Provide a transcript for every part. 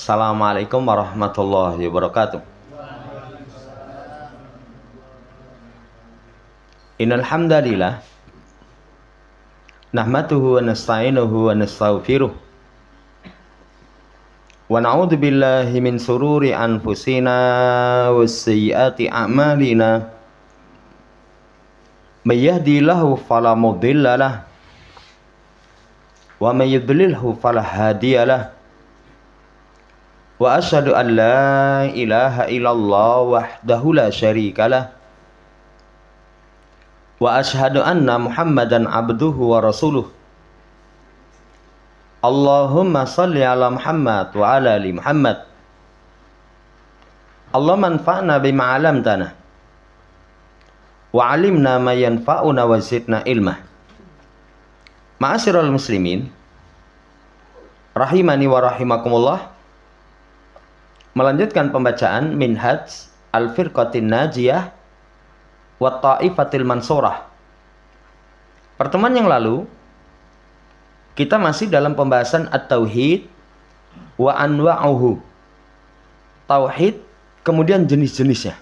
Assalamualaikum warahmatullahi wabarakatuh. Innal hamdalillah nahmaduhu wa nasta'inuhu wa nastaghfiruh wa na'udzu billahi min sururi anfusina wassayyiati a'malina. May yahdihillahu fala mudhillalah wa may yudlilhu fala hadiyalah. Wa asyhadu an la ilaha illallah wahdahu la syarikalah wa asyhadu anna Muhammadan abduhu wa rasuluh. Allahumma shalli ala Muhammad wa ala ali Muhammad. Allahumma anfa'na bima 'allamtana wa 'allimna ma yanfa'una wa zidna ilma. Ma'asyiral muslimin rahimani wa rahimakumullah. Melanjutkan pembacaan Minhaj Al-Firqatin Najiyah wa Ta'ifatil Mansurah. Pertemuan yang lalu kita masih dalam pembahasan At-Tauhid wa anwa'uhu. Tauhid kemudian jenis-jenisnya.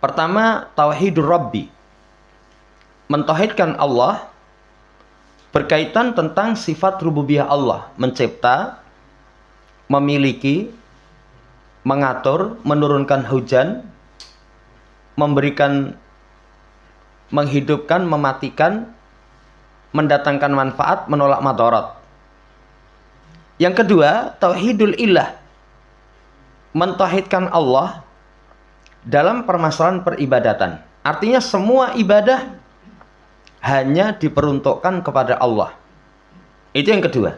Pertama, Tauhidur Rabbi. Mentauhidkan Allah berkaitan tentang sifat rububiyah Allah, mencipta, memiliki, mengatur, menurunkan hujan, memberikan, menghidupkan, mematikan, mendatangkan manfaat, menolak madarat. Yang kedua, Tauhidul Ilah. Mentauhidkan Allah dalam permasalahan peribadatan. Artinya semua ibadah hanya diperuntukkan kepada Allah. Itu yang kedua.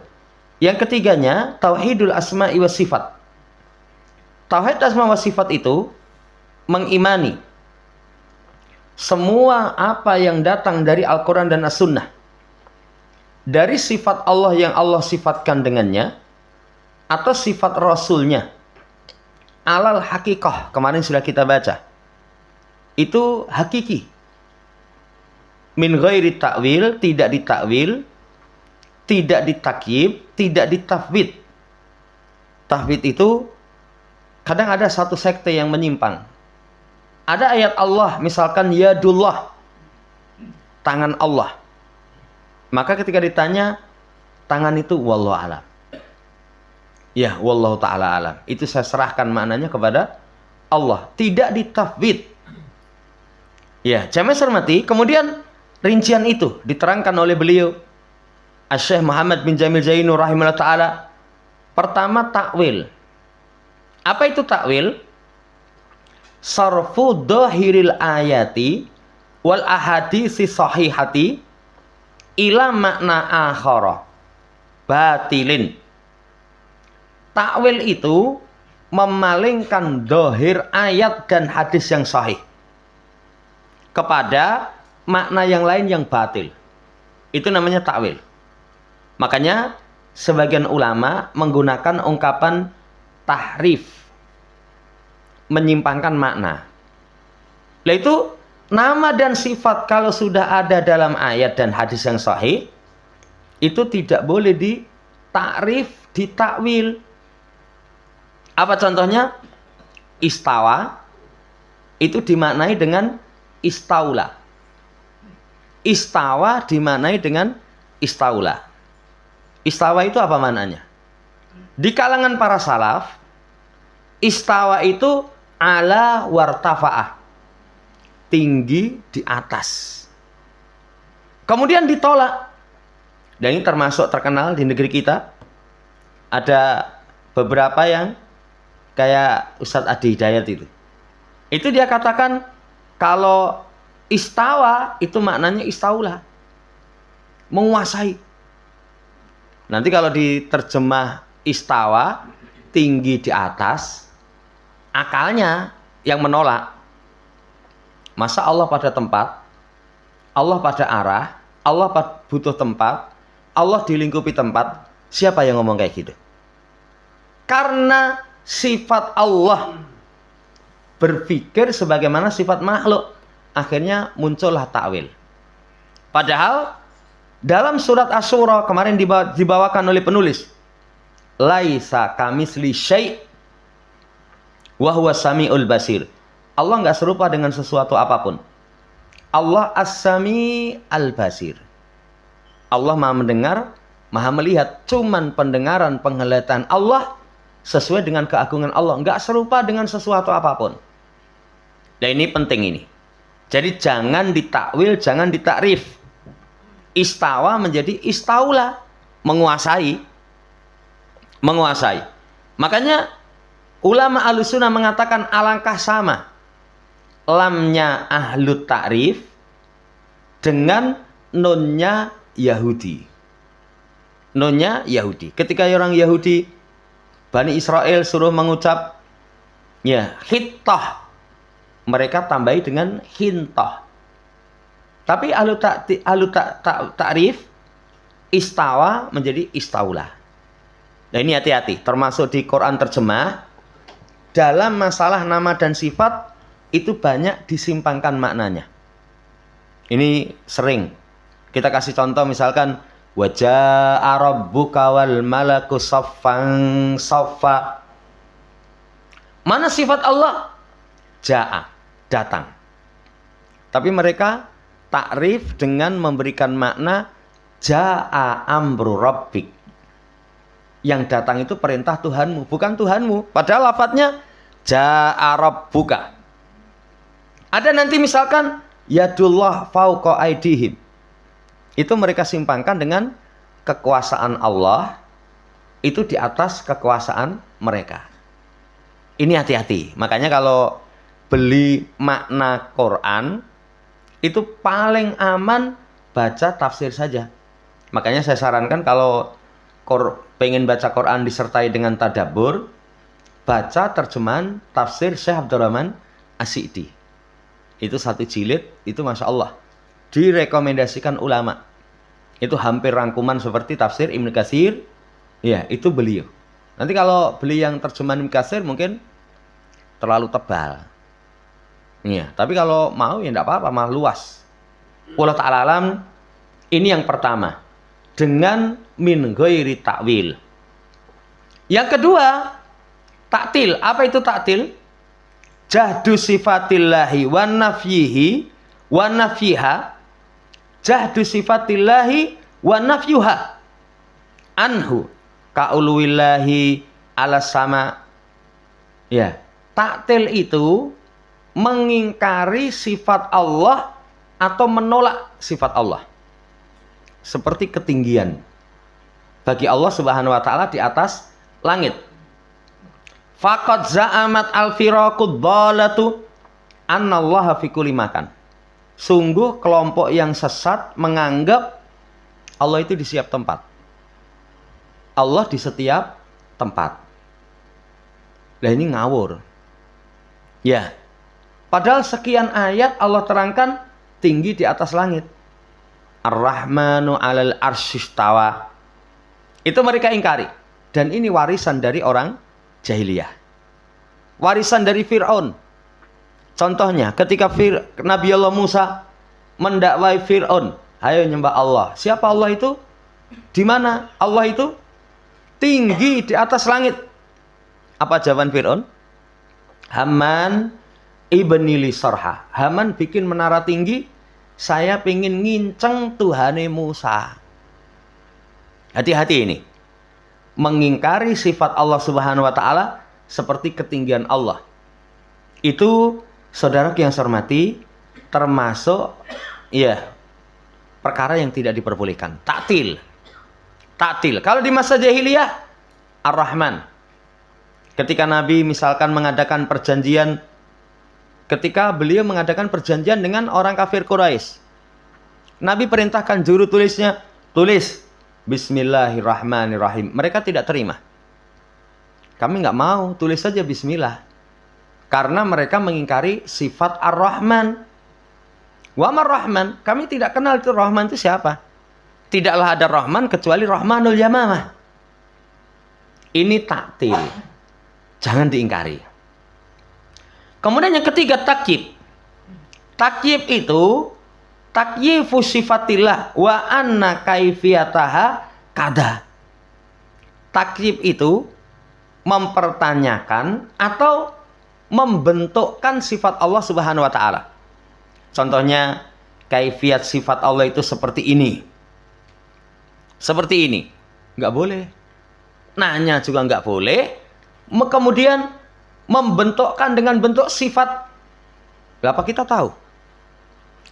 Yang ketiganya, Tauhidul Asma'i wa Sifat. Tauhid Asma wa Sifat itu mengimani semua apa yang datang dari Al-Quran dan As-Sunnah, dari sifat Allah yang Allah sifatkan dengannya, atau sifat Rasulnya, alal hakikah, kemarin sudah kita baca. Itu hakiki. Min ghairi ta'wil, tidak ditakwil, tidak ditakyib, tidak ditafwid. Tafwid itu kadang ada satu sekte yang menyimpang. Ada ayat Allah, misalkan yadullah, tangan Allah. Maka ketika ditanya, tangan itu wallahu alam. Ya, wallahu ta'ala alam. Itu saya serahkan maknanya kepada Allah. Tidak ditafwid. Ya, jamaah hormati, kemudian rincian itu diterangkan oleh beliau Syekh Muhammad bin Jamil Zainur rahimahullah ta'ala. Pertama, takwil. Apa itu takwil? Sarfu dhahiril ayati wal ahadisi sahihati ila makna akhara batilin. Takwil itu memalingkan dhahir ayat dan hadis yang sahih kepada makna yang lain yang batil. Itu namanya takwil. Makanya sebagian ulama menggunakan ungkapan tahrif, menyimpangkan makna. Lah itu nama dan sifat kalau sudah ada dalam ayat dan hadis yang sahih, itu tidak boleh ditakrif, ditakwil. Apa contohnya? Istawa itu dimaknai dengan istaula. Istawa dimaknai dengan istaula. Istawa itu apa maknanya? Di kalangan para salaf, istawa itu ala wartafa'ah, tinggi di atas. Kemudian ditolak. Dan ini termasuk terkenal di negeri kita. Ada beberapa yang kayak Ustadz Adi Hidayat itu. Itu dia katakan kalau istawa itu maknanya istaula, menguasai. Nanti kalau diterjemah istawa, tinggi di atas, akalnya yang menolak. Masa Allah pada tempat, Allah pada arah, Allah butuh tempat, Allah dilingkupi tempat. Siapa yang ngomong kayak gitu? Karena sifat Allah berpikir sebagaimana sifat makhluk, akhirnya muncullah takwil. Padahal dalam surat Asy-Syura kemarin dibawakan oleh penulis, laisa kamisli syai' wa huwas samiul basir. Allah enggak serupa dengan sesuatu apapun. Allah as-sami al-basir. Allah Maha mendengar, Maha melihat. Cuman pendengaran, penglihatan Allah sesuai dengan keagungan Allah, enggak serupa dengan sesuatu apapun. Nah, ini penting ini. Jadi jangan ditakwil, jangan ditakrif. Istawa menjadi istaula, menguasai. Menguasai. Makanya ulama Ahlussunnah mengatakan alangkah sama lamnya ahlu takrif dengan nunnya Yahudi. Nunnya Yahudi. Ketika orang Yahudi Bani Israel suruh mengucap ya hittah, mereka tambahi dengan hintah. Tapi ahlu takrif istawa menjadi istaula. Nah, ini hati-hati, termasuk di Quran terjemah dalam masalah nama dan sifat itu banyak disimpangkan maknanya. Ini sering kita kasih contoh, misalkan wajaa rabbuka wal malaku saffan saffa. Mana sifat Allah? Jaa, datang. Tapi mereka takrif dengan memberikan makna jaa amru rabbik. Yang datang itu perintah Tuhanmu, bukan Tuhanmu. Padahal lafadznya jaa rabbuka. Ada nanti misalkan yadullah fauqa aidihim. Itu mereka simpangkan dengan kekuasaan Allah itu di atas kekuasaan mereka. Ini hati-hati. Makanya kalau beli makna Quran itu paling aman baca tafsir saja. Makanya saya sarankan kalau pengen baca Quran disertai dengan tadabbur, baca terjemahan tafsir Syekh Abdurrahman As-Sa'di. Itu satu jilid, itu Masya Allah direkomendasikan ulama. Itu hampir rangkuman seperti tafsir Ibnu Katsir. Ya, itu beliau. Nanti kalau beli yang terjemahan Ibnu Katsir mungkin terlalu tebal. Ya, tapi kalau mau ya enggak apa-apa, malah luas. Wallahu ta'ala alam. Ini yang pertama. Dengan min ghairi ta'wil. Yang kedua, taktil. Apa itu taktil? Jahdu sifatillahi wa nafyihi wa nafyiha. Jahdu sifatillahi wa nafyuha anhu ka'uluwillahi ala sama. Ya, taktil itu mengingkari sifat Allah atau menolak sifat Allah. Seperti ketinggian bagi Allah Subhanahu wa taala di atas langit. Faqad za'amat al-firaqud dhalatu annallaha fi kulli makan. Sungguh kelompok yang sesat menganggap Allah itu di setiap tempat. Allah di setiap tempat. Lah ini ngawur. Ya. Padahal sekian ayat Allah terangkan tinggi di atas langit. Ar-Rahmanu 'alal arsyistawa. Itu mereka ingkari. Dan ini warisan dari orang jahiliyah. Warisan dari Fir'aun. Contohnya ketika Nabi Allah Musa mendakwai Fir'aun, ayo nyembah Allah. Siapa Allah itu? Di mana Allah itu? Tinggi di atas langit. Apa jawaban Fir'aun? Haman ibnili sarha. Haman bikin menara tinggi, saya pingin nginceng Tuhane Musa. Hati-hati ini. Mengingkari sifat Allah Subhanahu wa taala seperti ketinggian Allah. Itu saudara yang saya hormati, termasuk ya perkara yang tidak diperbolehkan. Taktil. Taktil. Kalau di masa jahiliyah Ar-Rahman. Ketika Nabi misalkan mengadakan perjanjian, ketika beliau mengadakan perjanjian dengan orang kafir Quraisy, Nabi perintahkan juru tulisnya, tulis Bismillahirrahmanirrahim. Mereka tidak terima. Kami nggak mau, tulis saja Bismillah. Karena mereka mengingkari sifat Ar-Rahman. Wa mar-Rahman, kami tidak kenal itu Rahman itu siapa. Tidaklah ada Rahman kecuali Rahmanul Yamamah. Ini taktil. Jangan diingkari. Kemudian yang ketiga, takyib. Takyib itu takyifu sifatillah wa anna kaifiyataha kada. Takyib itu mempertanyakan atau membentukkan sifat Allah Subhanahu wa taala. Contohnya, kaifiyat sifat Allah itu seperti ini. Seperti ini. Nggak boleh. Nanya juga nggak boleh. Kemudian membentukkan dengan bentuk sifat. Apa kita tahu?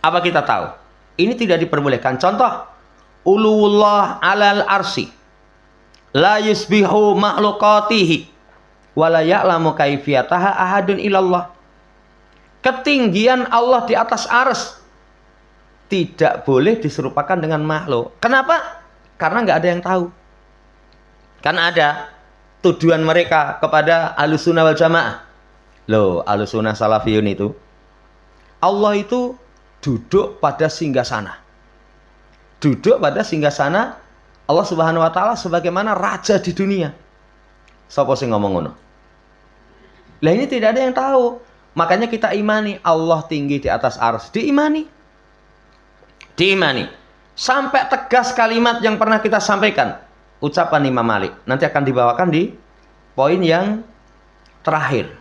Apa kita tahu? Ini tidak diperbolehkan. Contoh, uluwullah alal arsi. La yusbihu makhlukatihi. Wala ya'lamu kaifiyataha ahadun ilallah. Ketinggian Allah di atas ars tidak boleh diserupakan dengan makhluk. Kenapa? Karena nggak ada yang tahu. Kan ada tuduhan mereka kepada Ahlussunnah wal Jamaah. Loh, Ahlussunnah Salafiyun itu, Allah itu duduk pada singgasana. Duduk pada singgasana Allah Subhanahu wa taala sebagaimana raja di dunia. Sapa sing ngomong ngono? Lah ini tidak ada yang tahu. Makanya kita imani Allah tinggi di atas ars. Diimani. Diimani. Sampai tegas kalimat yang pernah kita sampaikan. Ucapan Imam Malik. Nanti akan dibawakan di poin yang terakhir.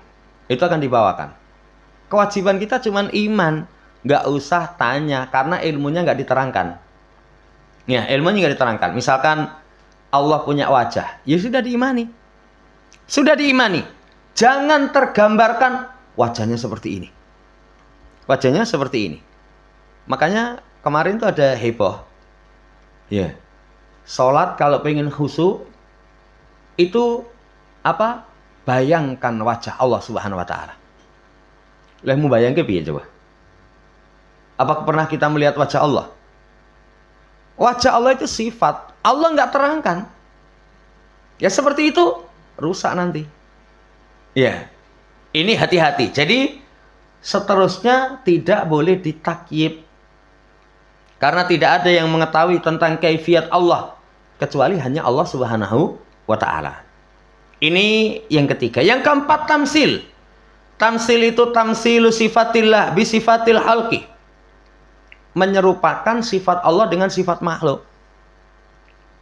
Itu akan dibawakan. Kewajiban kita cuma iman. Nggak usah tanya. Karena ilmunya nggak diterangkan. Ya, ilmunya nggak diterangkan. Misalkan Allah punya wajah. Ya sudah diimani. Sudah diimani. Jangan tergambarkan wajahnya seperti ini. Wajahnya seperti ini. Makanya kemarin tuh ada heboh. Ya. Sholat kalau pengen khusyuk itu apa? Bayangkan wajah Allah Subhanahu wa taala. Lah mau bayangke piye coba? Apakah pernah kita melihat wajah Allah? Wajah Allah itu sifat. Allah nggak terangkan. Ya seperti itu rusak nanti. Ya, ini hati-hati. Jadi seterusnya tidak boleh ditakyib. Karena tidak ada yang mengetahui tentang kaifiyat Allah. Kecuali hanya Allah Subhanahu wa ta'ala. Ini yang ketiga. Yang keempat, tamsil. Tamsil itu tamsilu sifatillah bisifatil halqi. Menyerupakan sifat Allah dengan sifat makhluk.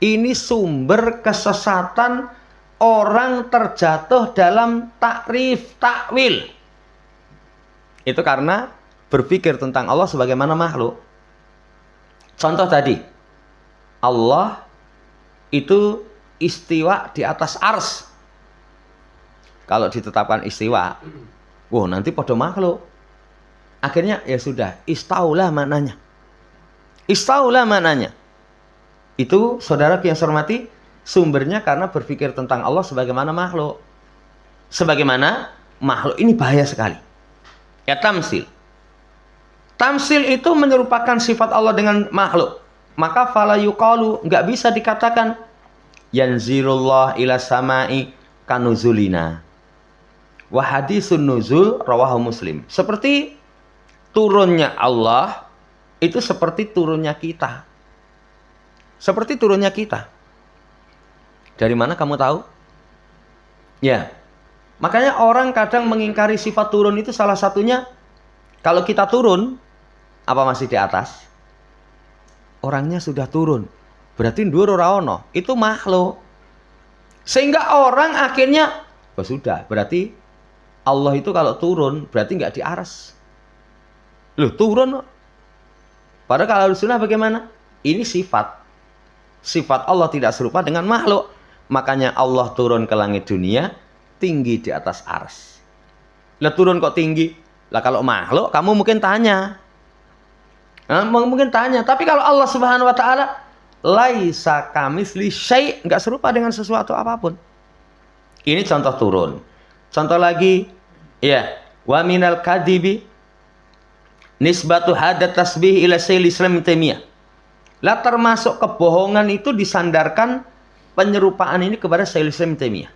Ini sumber kesesatan orang terjatuh dalam takrif, takwil. Itu karena berpikir tentang Allah sebagaimana makhluk. Contoh tadi, Allah itu istiwa di atas ars. Kalau ditetapkan istiwa, wah nanti pada makhluk. Akhirnya ya sudah, istaulah maknanya. Istaulah maknanya. Itu saudara yang saya hormati, sumbernya karena berpikir tentang Allah sebagaimana makhluk. Sebagaimana makhluk. Ini bahaya sekali. Ya tamsil. Tamsil itu menyerupakan sifat Allah dengan makhluk. Maka fala yuqalu, nggak bisa dikatakan yanzilullah ila samai kanuzulina. Wa hadisun nuzul rawahu Muslim. Seperti turunnya Allah itu seperti turunnya kita. Seperti turunnya kita. Dari mana kamu tahu? Ya. Makanya orang kadang mengingkari sifat turun itu salah satunya kalau kita turun apa masih di atas? Orangnya sudah turun. Berarti dhuwur ora ono. Itu makhluk. Sehingga orang akhirnya oh sudah, berarti Allah itu kalau turun berarti nggak di aras. Loh, turun. Padahal kalau sunnah bagaimana? Ini sifat. Sifat Allah tidak serupa dengan makhluk. Makanya Allah turun ke langit dunia tinggi di atas ars. Lah turun kok tinggi? Lah kalau makhluk kamu mungkin tanya. Mungkin tanya, tapi kalau Allah Subhanahu wa taala laisa kamitsli syai', enggak serupa dengan sesuatu apapun. Ini contoh turun. Contoh lagi, ya, wa minal kadibi nisbatu hadat tasbih ila Syaikhul Islam Ibnu Taimiyah. Lah termasuk kebohongan itu disandarkan penyerupaan ini kepada Syaikhul Islam Ibnu Taimiyah.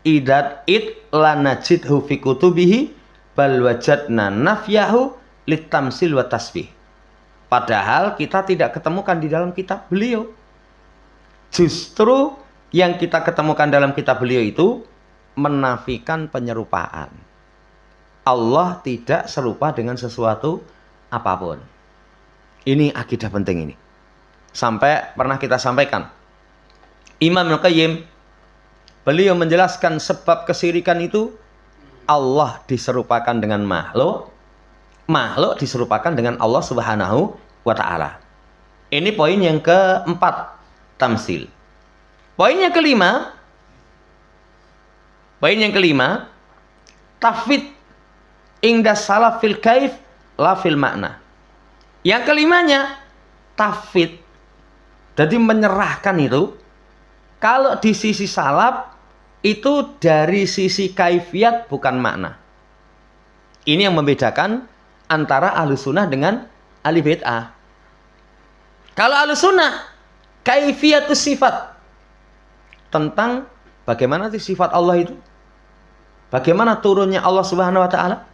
Idat id lanajidhu fi kutubihi bal wajadna nafyahu litamsil wa tasbih. Padahal kita tidak ketemukan di dalam kitab beliau. Justru yang kita ketemukan dalam kitab beliau itu menafikan penyerupaan. Allah tidak serupa dengan sesuatu apapun. Ini akidah penting ini. Sampai pernah kita sampaikan Imam Al-Qayyim beliau menjelaskan sebab kesyirikan itu Allah diserupakan dengan makhluk, makhluk diserupakan dengan Allah Subhanahu wa taala. Ini poin yang keempat, tamsil. Poin yang kelima, tafwid inda salaf fil kaif la fil makna. Yang kelimanya, tafwid. Jadi menyerahkan itu, kalau di sisi salaf, itu dari sisi kaifiat bukan makna. Ini yang membedakan antara ahlu sunnah dengan ahli bid'ah. Kalau ahlu sunnah, kaifiatus sifat. Tentang bagaimana sifat Allah itu. Bagaimana turunnya Allah Subhanahu wa taala.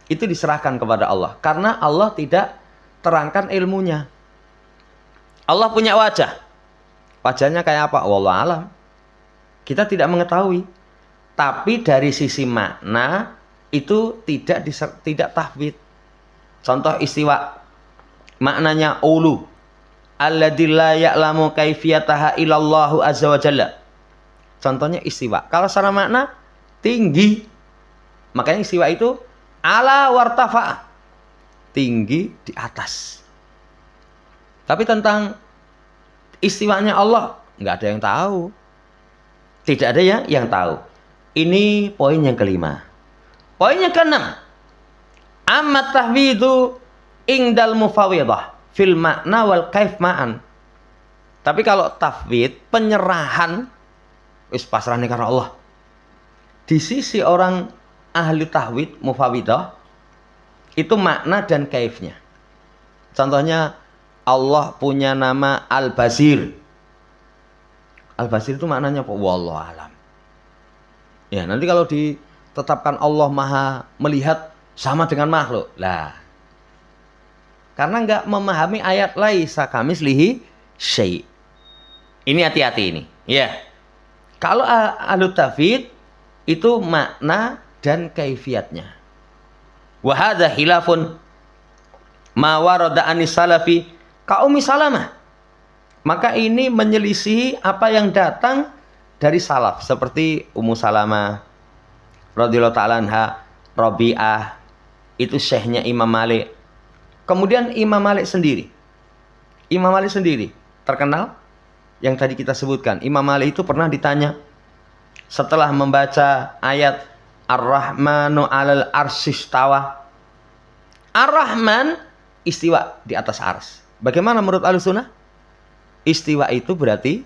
Itu diserahkan kepada Allah. Karena Allah tidak terangkan ilmunya. Allah punya wajah. Wajahnya kayak apa? Wallahu alam. Kita tidak mengetahui. Tapi dari sisi makna itu tidak tahwid. Contoh istiwa. Maknanya ulu. Alladzi la ya'lamu kaifiyataha illallahu azza wa jalla. Contohnya istiwa. Kalau secara makna tinggi. Makanya istiwa itu ala wartafa. Tinggi di atas. Tapi tentang istiwanya Allah nggak ada yang tahu. Tidak ada yang tahu. Ini poin yang kelima. Poin yang keenam. Amma tahwidu ingdal mufawwidah fil makna wal kaif ma'an. Tapi kalau tafwid, penyerahan wis pasrahne karo Allah. Di sisi orang ahli tahwid mufawwidah itu makna dan kaifnya. Contohnya Allah punya nama Al-Basir. Al-Basir itu maknanya apa? Wallahu alam. Ya, nanti kalau ditetapkan Allah Maha melihat sama dengan makhluk. Lah. Karena enggak memahami ayat laisa kamislihi syai'. Ini hati-hati ini. Ya. Kalau ahlu tafwid itu makna dan kaifiatnya. Wa hadza khilafun ma warada anis salafi kaumi Salamah. Maka ini menyelisihi apa yang datang dari salaf seperti Ummu Salamah radhiyallahu ta'ala anha, Rabi'ah, itu syekhnya Imam Malik. Kemudian Imam Malik sendiri. Imam Malik sendiri terkenal yang tadi kita sebutkan. Imam Malik itu pernah ditanya setelah membaca ayat Ar-Rahmanu 'alal arsyistawa. Ar-Rahman istiwa di atas ars. Bagaimana menurut Ahlussunnah? Istiwa itu berarti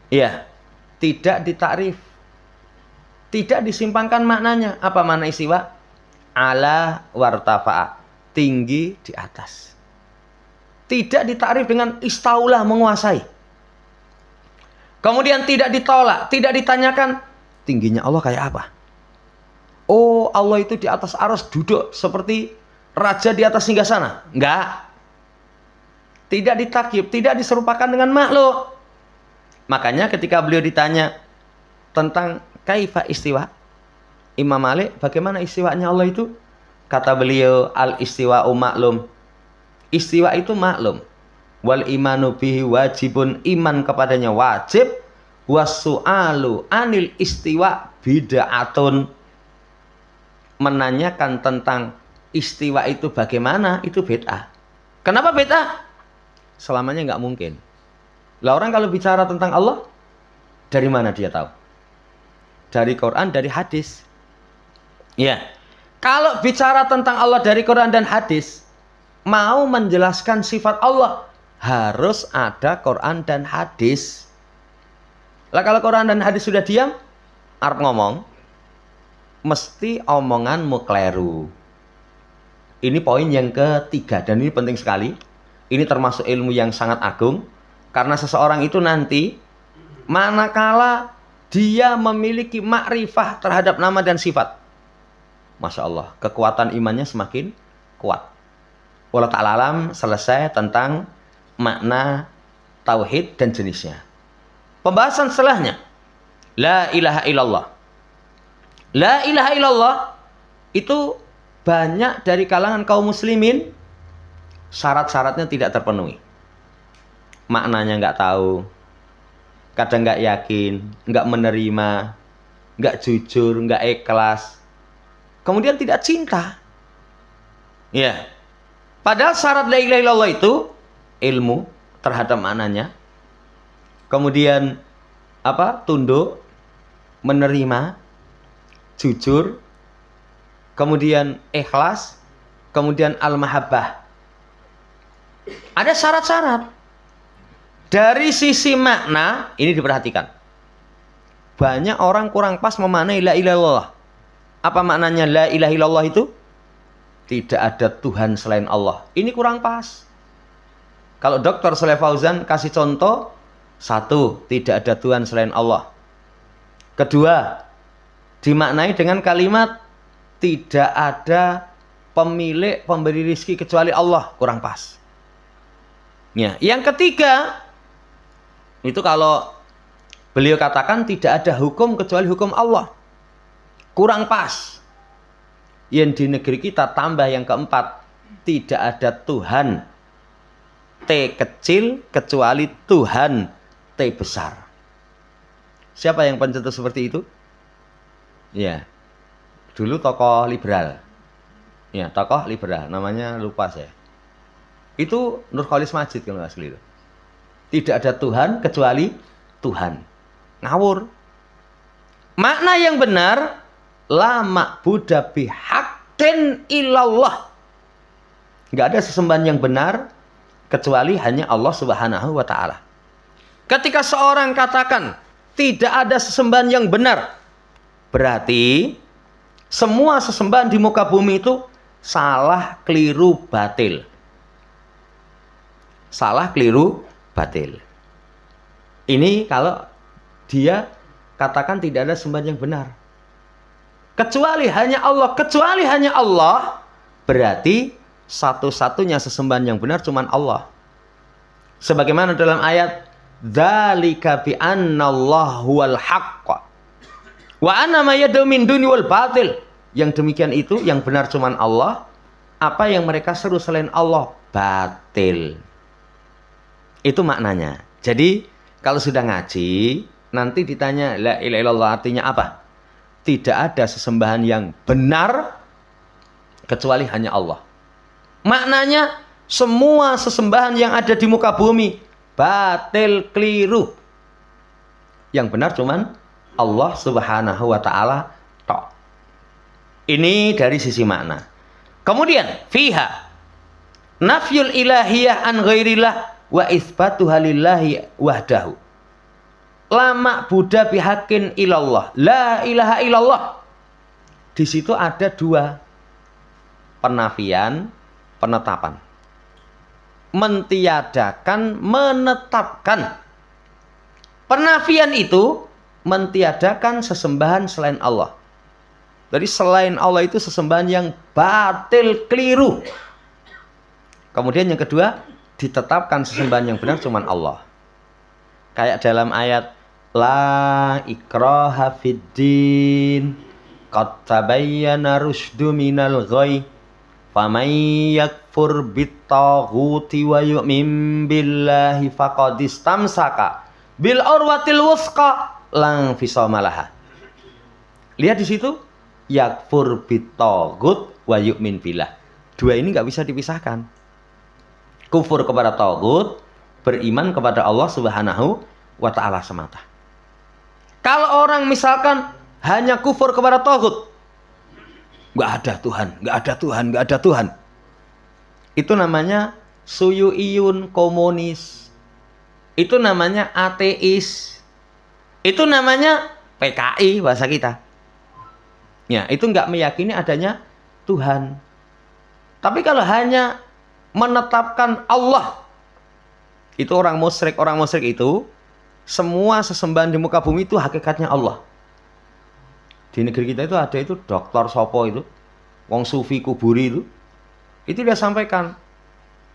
ya, tidak ditakrif. Tidak disimpangkan maknanya. Apa makna istiwa? Ala wartafa'a. Tinggi di atas. Tidak ditakrif dengan istaulah, menguasai. Kemudian tidak ditolak, tidak ditanyakan tingginya Allah kayak apa. Oh, Allah itu di atas arsy duduk seperti raja di atas singgasana. Enggak. Tidak ditakyib, tidak diserupakan dengan makhluk. Makanya ketika beliau ditanya tentang kaifa istiwa, Imam Malik, bagaimana istiwanya Allah itu? Kata beliau, al-istiwa'u maklum. Istiwa itu maklum. Wal imanu bihi wajibun, iman kepadanya wajib. Wasu'alu anil istiwa bid'atun. Menanyakan tentang istiwa itu bagaimana, itu bid'ah. Kenapa bid'ah? Selamanya nggak mungkin. Lah orang kalau bicara tentang Allah, dari mana dia tahu? Dari Quran, dari hadis. Ya. Kalau bicara tentang Allah dari Quran dan hadis, mau menjelaskan sifat Allah, harus ada Quran dan hadis. Lah kalau Quran dan hadis sudah diam, arep ngomong, mesti omonganmu kleru. Ini poin yang ketiga dan ini penting sekali. Ini termasuk ilmu yang sangat agung. Karena seseorang itu nanti, manakala dia memiliki makrifah terhadap nama dan sifat, Masya Allah, kekuatan imannya semakin kuat. Wallahu ta'ala alam, selesai tentang makna tauhid dan jenisnya. Pembahasan setelahnya, la ilaha illallah. La ilaha illallah itu banyak dari kalangan kaum muslimin syarat-syaratnya tidak terpenuhi. Maknanya nggak tahu, kadang nggak yakin, nggak menerima, nggak jujur, nggak ikhlas, kemudian tidak cinta. Ya, padahal syarat la ilaha illallah itu ilmu terhadap maknanya, kemudian tunduk, menerima, jujur, kemudian ikhlas, kemudian al-mahabbah. Ada syarat-syarat. Dari sisi makna, ini diperhatikan. Banyak orang kurang pas memaknai la ilaha illallah. Apa maknanya la ilaha illallah itu? Tidak ada Tuhan selain Allah. Ini kurang pas. Kalau Dr. Shalih Fauzan kasih contoh, satu, tidak ada Tuhan selain Allah. Kedua, dimaknai dengan kalimat tidak ada pemilik pemberi rizki kecuali Allah. Kurang pas. Ya, yang ketiga, itu kalau beliau katakan tidak ada hukum kecuali hukum Allah. Kurang pas. Yang di negeri kita tambah yang keempat, tidak ada Tuhan T kecil kecuali Tuhan T besar. Siapa yang pencetus seperti itu? Ya, dulu tokoh liberal. Ya, tokoh liberal, namanya lupa saya. Itu Nurcholish Madjid kalau nggak salah itu. Tidak ada Tuhan kecuali Tuhan. Ngawur. Makna yang benar, la ma'buda bihaqqin illallah. Nggak ada sesembahan yang benar kecuali hanya Allah Subhanahu wa ta'ala. Ketika seorang katakan tidak ada sesembahan yang benar, berarti semua sesembahan di muka bumi itu salah, keliru, batil. Salah, keliru, batil. Ini kalau dia katakan tidak ada sembahan yang benar kecuali hanya Allah. Kecuali hanya Allah, berarti satu-satunya sesembahan yang benar cuma Allah. Sebagaimana dalam ayat dzalika bi annallahu wal haqq wa anna ma yad'u min duni wal batil. Yang demikian itu yang benar cuma Allah, apa yang mereka seru selain Allah batil. Itu maknanya. Jadi kalau sudah ngaji, nanti ditanya la ilaha illallah artinya apa? Tidak ada sesembahan yang benar kecuali hanya Allah. Maknanya semua sesembahan yang ada di muka bumi batil, keliru. Yang benar cuman Allah Subhanahu wa ta'ala tok. Ini dari sisi makna. Kemudian fiha nafyul ilahiyah an ghairillah wa isbatuha lillahi wahdahu. La ma'buda bihaqqin illallah. La ilaha illallah. Di situ ada dua penafian, penetapan. Mentiadakan, menetapkan. Penafian itu mentiadakan sesembahan selain Allah. Jadi selain Allah itu sesembahan yang batil, keliru. Kemudian yang kedua, ditetapkan sesembahan yang benar cuma Allah. Kayak dalam ayat la ikraha fiddin qad tabayyana rusydu minal ghayy faman yakfur bittaghuti wa yu'min billahi faqad istamsaka bil urwatil wusqa lang fisama. Lihat di situ, yakfur bittaghut wa yu'min billah. Dua ini nggak bisa dipisahkan. Kufur kepada taghut, beriman kepada Allah Subhanahu wa ta'ala semata. Kalau orang misalkan hanya kufur kepada taghut, nggak ada Tuhan, nggak ada Tuhan, nggak ada Tuhan, itu namanya suyuiyun, komunis. Itu namanya ateis. Itu namanya PKI bahasa kita. Ya, itu nggak meyakini adanya Tuhan. Tapi kalau hanya menetapkan Allah, itu orang musyrik. Orang musyrik itu semua sesembahan di muka bumi itu hakikatnya Allah. Di negeri kita itu ada itu Dr. Sopo itu, wong sufi kuburi itu dia sampaikan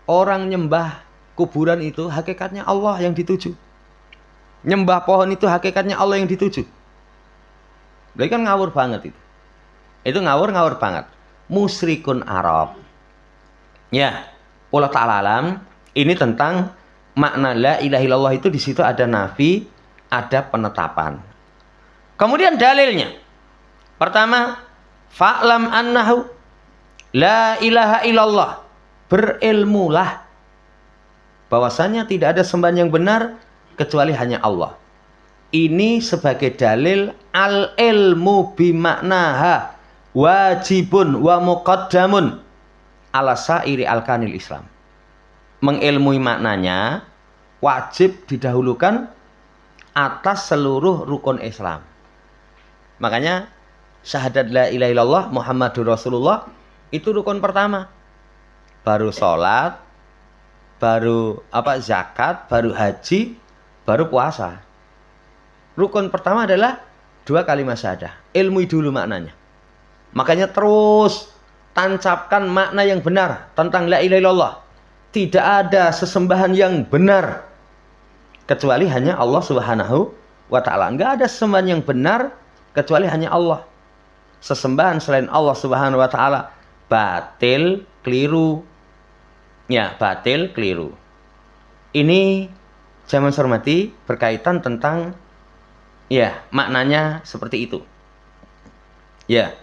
orang nyembah kuburan itu hakikatnya Allah yang dituju. Nyembah pohon itu hakikatnya Allah yang dituju. Berarti kan ngawur banget itu. Itu ngawur banget. Musyrikun Arab. Ya, Allah Ta'ala alam, ini tentang makna la ilaha illallah itu di situ ada nafi, ada penetapan. Kemudian dalilnya. Pertama, fa'lam annahu la ilaha illallah. Berilmulah bahwasanya tidak ada sembahan yang benar kecuali hanya Allah. Ini sebagai dalil al-ilmu bimaknaha wajibun wa muqaddamun ala sairi alkanil Islam. Mengilmui maknanya wajib didahulukan atas seluruh rukun Islam. Makanya syahadat la ilaha illallah Muhammadur Rasulullah itu rukun pertama. Baru sholat, baru zakat, baru haji, baru puasa. Rukun pertama adalah 2 kalimat syahadah. Ilmui dulu maknanya. Makanya terus tancapkan makna yang benar tentang la ilaha illallah. Tidak ada sesembahan yang benar kecuali hanya Allah Subhanahu wa ta'ala. Enggak ada sesembahan yang benar kecuali hanya Allah. Sesembahan selain Allah Subhanahu wa ta'ala batil, keliru. Ya, batil, keliru. Ini jamaah hormati berkaitan tentang ya, maknanya seperti itu. Ya.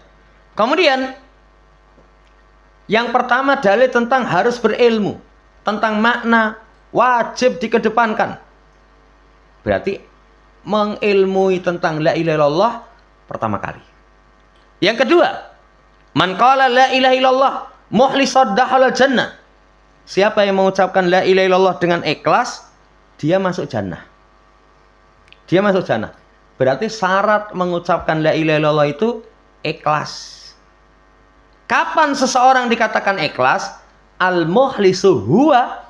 Kemudian yang pertama dalil tentang harus berilmu, tentang makna wajib dikedepankan. Berarti mengilmui tentang la ilaha illallah pertama kali. Yang kedua, man qala la ilaha illallah mukhlishan dakhala jannah. Siapa yang mengucapkan la ilaha illallah dengan ikhlas, dia masuk jannah. Dia masuk jannah. Berarti syarat mengucapkan la ilaha illallah itu ikhlas. Kapan seseorang dikatakan ikhlas? Al-mukhlisu huwa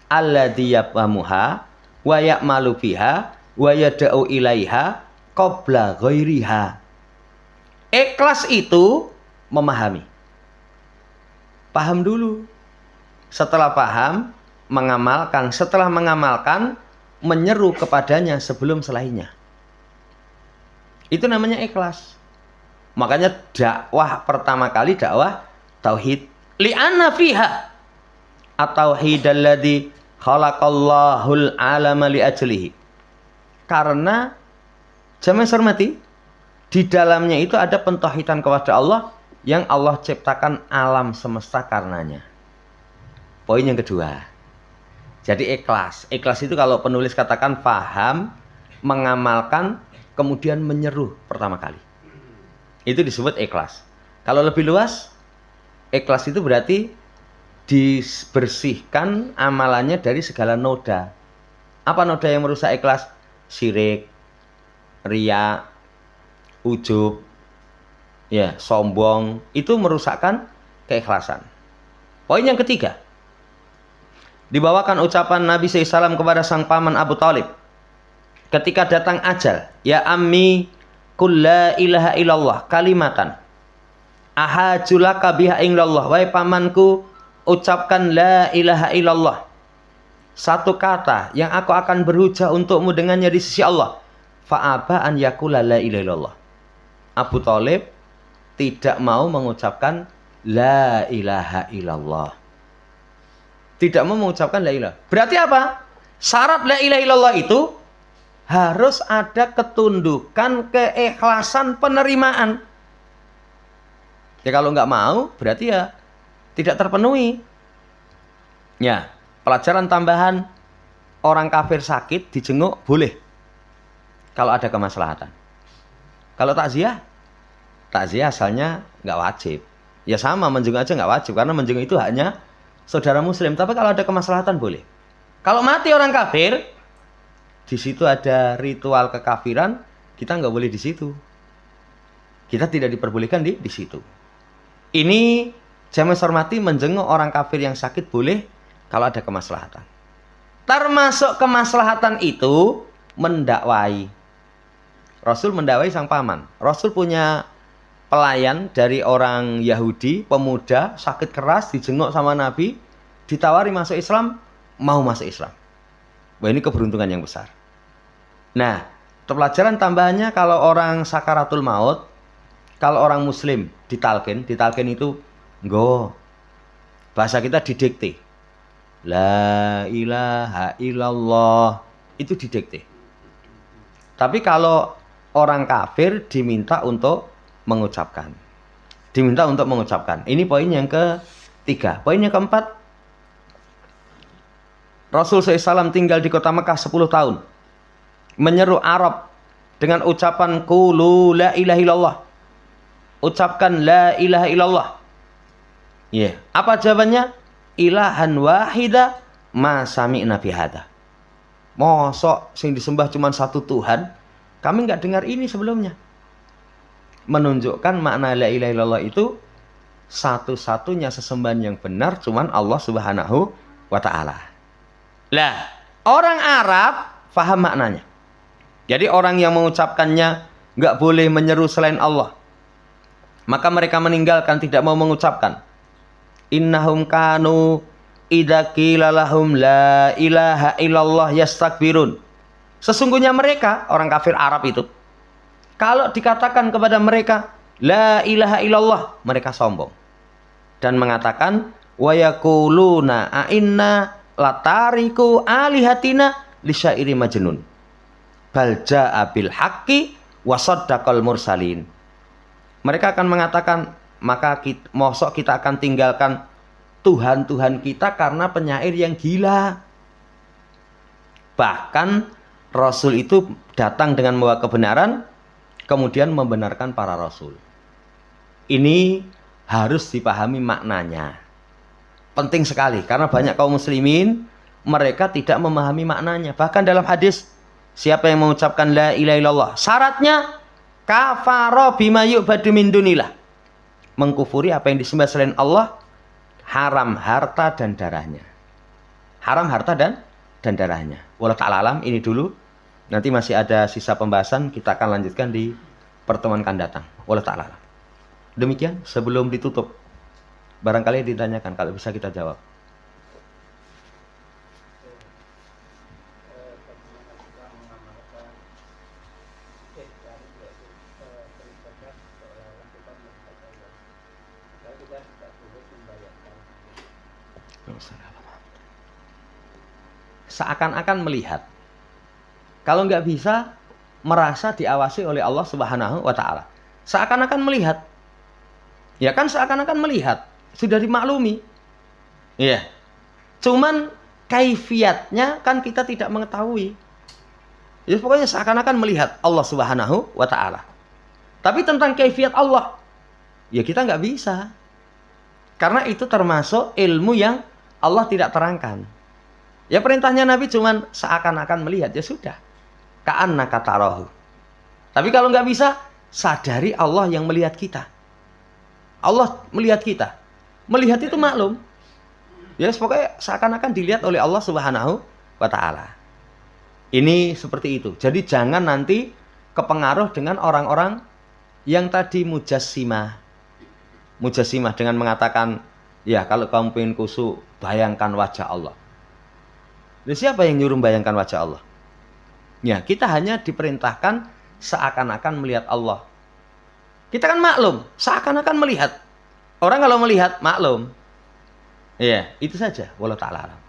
alladhi yafhamuha wa ya'malu biha wa yad'u ilaiha qabla ghairiha. Ikhlas itu memahami. Paham dulu. Setelah paham, mengamalkan. Setelah mengamalkan, menyeru kepadanya sebelum selainnya. Itu namanya ikhlas. Makanya dakwah pertama kali dakwah tauhid. Li'anna fiha at-tauhid alladhi khalaqallahul alama li'ajlihi. Karena jamaah hormati, di dalamnya itu ada pentauhidan kepada Allah yang Allah ciptakan alam semesta karenanya. Poin yang kedua. Jadi ikhlas. Ikhlas itu kalau penulis katakan paham, mengamalkan, kemudian menyeru pertama kali. Itu disebut ikhlas. Kalau lebih luas, ikhlas itu berarti dibersihkan amalannya dari segala noda. Apa noda yang merusak ikhlas? Syirik, riya, ujub, ya, sombong. Itu merusakkan keikhlasan. Poin yang ketiga. Dibawakan ucapan Nabi SAW kepada sang paman Abu Thalib. Ketika datang ajal, ya ammi qul la ilaha illallah kalimatan ahajulaka biha illallah. Wahai pamanku, ucapkan la ilaha illallah, satu kata yang aku akan berhujah untukmu dengannya di sisi Allah. Fa'aba an yaqula la ilaha illallah. Abu Thalib tidak mau mengucapkan la ilaha illallah. Tidak mau mengucapkan la ilaha. Berarti apa? Syarat la ilaha illallah itu harus ada ketundukan, keikhlasan, penerimaan. Ya kalau nggak mau, berarti ya tidak terpenuhi. Ya, pelajaran tambahan, orang kafir sakit dijenguk boleh kalau ada kemaslahatan. Kalau takziah asalnya nggak wajib. Ya sama, menjenguk aja nggak wajib karena menjenguk itu hanya saudara muslim. Tapi kalau ada kemaslahatan boleh. Kalau mati orang kafir, di situ ada ritual kekafiran, kita nggak boleh di situ. Kita tidak diperbolehkan di situ. Ini jamaah hormati, menjenguk orang kafir yang sakit boleh kalau ada kemaslahatan. Termasuk kemaslahatan itu mendakwai. Rasul mendakwai sang paman. Rasul punya pelayan dari orang Yahudi, pemuda, sakit keras, dijenguk sama Nabi, ditawari masuk Islam, mau masuk Islam. Wah, ini keberuntungan yang besar. Nah, pelajaran tambahannya kalau orang sakaratul maut, kalau orang muslim ditalkin itu bahasa kita didikte. La ilaha illallah, itu didikte. Tapi kalau orang kafir diminta untuk mengucapkan. Diminta untuk mengucapkan. Ini poin yang ketiga. Poin yang keempat, Rasul SAW tinggal di kota Mekah 10 tahun. Menyeru Arab dengan ucapan qulu la ilaha illallah. Ucapkan la ilaha illallah. Ya, apa jawabannya? Ilahan wahida ma sami'na bihada. Mosok sing disembah cuma satu Tuhan, kami nggak dengar ini sebelumnya. Menunjukkan makna la ilaha illallah itu satu-satunya sesembahan yang benar cuman Allah Subhanahu wa taala. Lah, orang Arab paham maknanya. Jadi orang yang mengucapkannya nggak boleh menyeru selain Allah. Maka mereka meninggalkan, tidak mau mengucapkan. Innahum kanu idza qila lahum la ilaha illallah yastakbirun. Sesungguhnya mereka, orang kafir Arab itu, kalau dikatakan kepada mereka la ilaha illallah, mereka sombong dan mengatakan wa yaquluna a inna latariku alihatina lisyairi majnun bal jaa bil haqqi wa saddaqal mursalin. Mereka akan mengatakan, maka mosok kita akan tinggalkan Tuhan-Tuhan kita karena penyair yang gila. Bahkan Rasul itu datang dengan membawa kebenaran, kemudian membenarkan para Rasul. Ini harus dipahami maknanya. Penting sekali, karena banyak kaum muslimin, mereka tidak memahami maknanya. Bahkan dalam hadis, siapa yang mengucapkan la ilaha illallah, syaratnya kafara bima yu'badu min dunillah. Mengkufuri apa yang disembah selain Allah, haram harta dan darahnya. Haram harta dan darahnya. Wallahu ta'ala alam, ini dulu. Nanti masih ada sisa pembahasan, kita akan lanjutkan di pertemuan akan datang. Wallahu ta'ala alam. Demikian sebelum ditutup. Barangkali ditanyakan, kalau bisa kita jawab. Seakan-akan melihat. Kalau nggak bisa, merasa diawasi oleh Allah Subhanahu wa ta'ala. Seakan-akan melihat. Ya kan seakan-akan melihat. Sudah dimaklumi. Iya. Cuman kaifiatnya kan kita tidak mengetahui. Ya pokoknya seakan-akan melihat Allah Subhanahu wa ta'ala. Tapi tentang kaifiat Allah, ya kita nggak bisa. Karena itu termasuk ilmu yang Allah tidak terangkan. Ya perintahnya Nabi cuman seakan-akan melihat, ya sudah. Ka'annaka tarahu. Tapi kalau nggak bisa, sadari Allah yang melihat kita. Allah melihat kita. Melihat itu maklum. Ya pokoknya seakan-akan dilihat oleh Allah Subhanahu wa ta'ala. Ini seperti itu. Jadi jangan nanti kepengaruh dengan orang-orang yang tadi mujassimah. Mujassimah dengan mengatakan, ya kalau kamu pengen khusyuk, bayangkan wajah Allah. Lalu siapa yang nyuruh bayangkan wajah Allah? Ya, kita hanya diperintahkan seakan-akan melihat Allah. Kita kan maklum, seakan-akan melihat. Orang kalau melihat, maklum. Ya, itu saja. Wallahu ta'ala alam.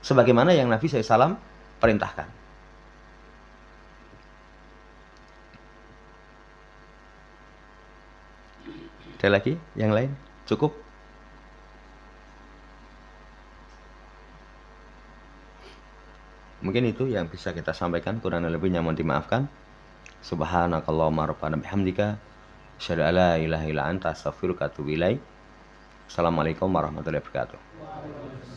Sebagaimana yang Nabi SAW perintahkan. Ada lagi? Yang lain? Cukup? Mungkin itu yang bisa kita sampaikan, kurang lebihnya mohon dimaafkan. Subhanakallahumma rabbana bihamdika asyhadu an la ilaha illa anta astaghfiruka wa atubu ilaik. Assalamualaikum warahmatullahi wabarakatuh.